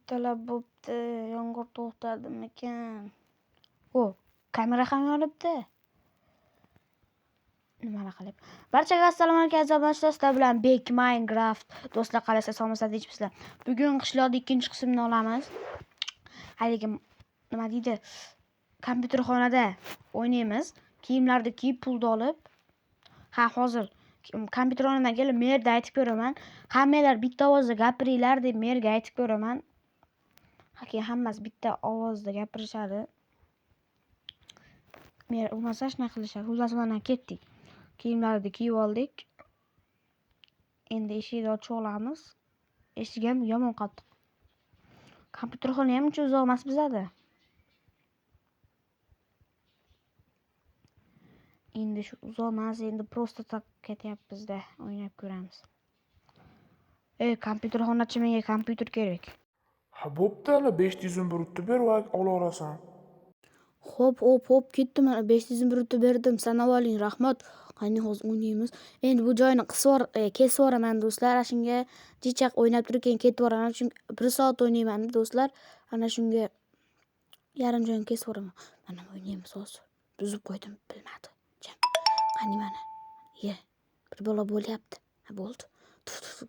Ertalab bo'pti. Yomg'ir to'xtadimikan? O, kamera ham yonibdi. Nima qilib? Barchaga assalomu alaykum aziz do'stlar, bilan Bek Minecraft. Do'stlar, qalaysiz, sog'misiz deyapsizlar. Bugun qishloqning ikkinchi qismini olamiz. Haligi nima deydi? Kompyuterxonada o'ynaymiz. Kiyimlarni kiyib, pulni olib. Hozir kompyuterxonadan kelib, merda aytib ko'raman. Hammalar bitta ovozda gapiringlar deb merga aytib ko'raman. Hammasi bitta ovozda gapirishadi. Mer bo'lmasa shunaqa qilishadi. Xullas mana ketdik. Kiyimlarni kiyib oldik. Endi eshikni ochib olamiz. Eshik ham yomon qattiq. Kompyuterxona ham uncha uzoq emas bizada. Endi shu uzoq emas, endi prosta tak ketyapmiz-da, o'ynab ko'ramiz. Kompyuterxonachi, menga kompyuter kerak. Ha bo'pti, ana 500 brutto ber va olasan. Hop, ketdim. Mana 500 brutto berdim. Sanab oling, rahmat. Qani hozir o'ynaymiz. Endi bu joyni kesib yuboraman do'stlar. Shunga jichaq o'ynab turib keyin ketib yuboraman. Chunki 1 soat o'ynayman do'stlar. Ana shunga yarim joyni kesib yuboraman. Mana o'ynaymiz hozir. Buzib qo'ydim, bilmadi. Qani mana. Bir bola bo'lyapti. Bo'ldi.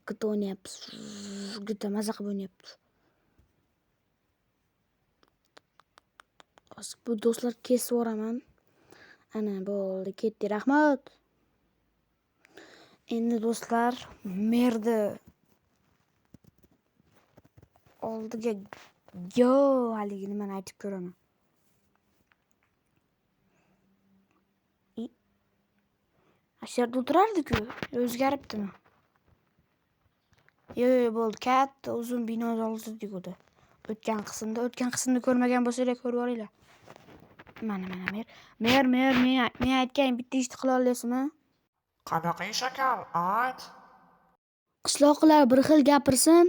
Gita o'ynayapmiz. Gita maza qilib o'ynayapti. Bu do'stlar kesib yuboraman. Ana bo'ldi, ketdi, rahmat. Endi do'stlar, merdi oldiga haligi nimani aytib ko'raman. Asharda o'tirardi-ku, o'zgaribdimi? Yo'q, bo'ldi, katta uzun bino oldirdik edi. O'tgan qismni ko'rmagan bo'lsanglar ko'rib olinglar. Mana mer, men aytgan bitta ishni qila olasizmi? Qanaqa ish ekan? Ayt. Qishloqlar bir xil gapirsin.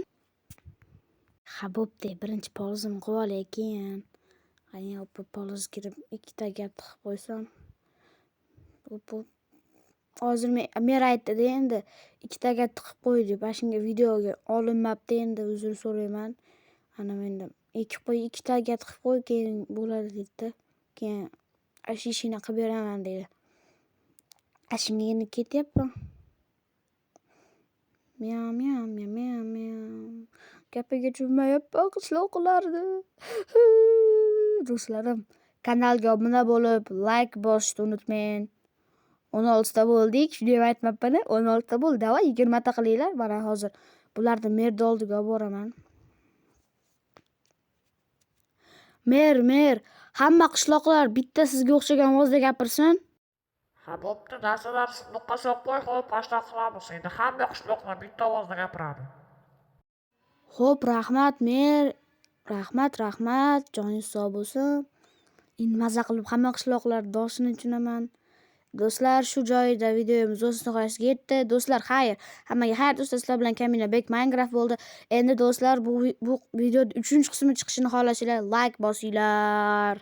Ha bo'pti, birinchi polizimni qo'yib olay keyin. Qani poliz kirib ikkita gap tiqib qo'ysam. Hozir mer aytdi endi ikkita gap tiqib qo'y deb, shunga videoga olinmabdi, endi uzr so'rayman. Ana endi ikkita gap tiqib qo'y, keyin bo'ladi dedi. Keyin ishini qilib beraman dedi. Shunga endi ketyapman. Miyav. Gapiga tushmayapman qishloqlarni. Do'stlarim, kanalga obuna bo'lib, like bosishni unutmang. 16 ta bo'ldik. Shuni aytmabman. 16 ta bo'ldi. Davay 20 ta qilinglar. Mana hozir bularni merda oldiga olib boraman. Mer, hamma qishloqlar bitta sizga o'xshagan ovozda gapirsin. Ha bo'pti, narsalar nuqqa qo'y, xo'p, boshqa qilamiz. Endi hamma qishloqlar bitta ovozda gapiradi. Xo'p, rahmat mer. Rahmat. Joningiz sog' bo'lsin. Endi maza qilib hamma qishloqlar doshini tushunaman. Do'stlar, shu joyda videomiz o'z nihoyasiga yetdi. Do'stlar, xayr. Hammaga xayr do'stlar, sizlar bilan Kamina Bek Minecraft bo'ldi. Endi do'stlar, bu video 3-qismi chiqishini xohlasanglar like bosinglar.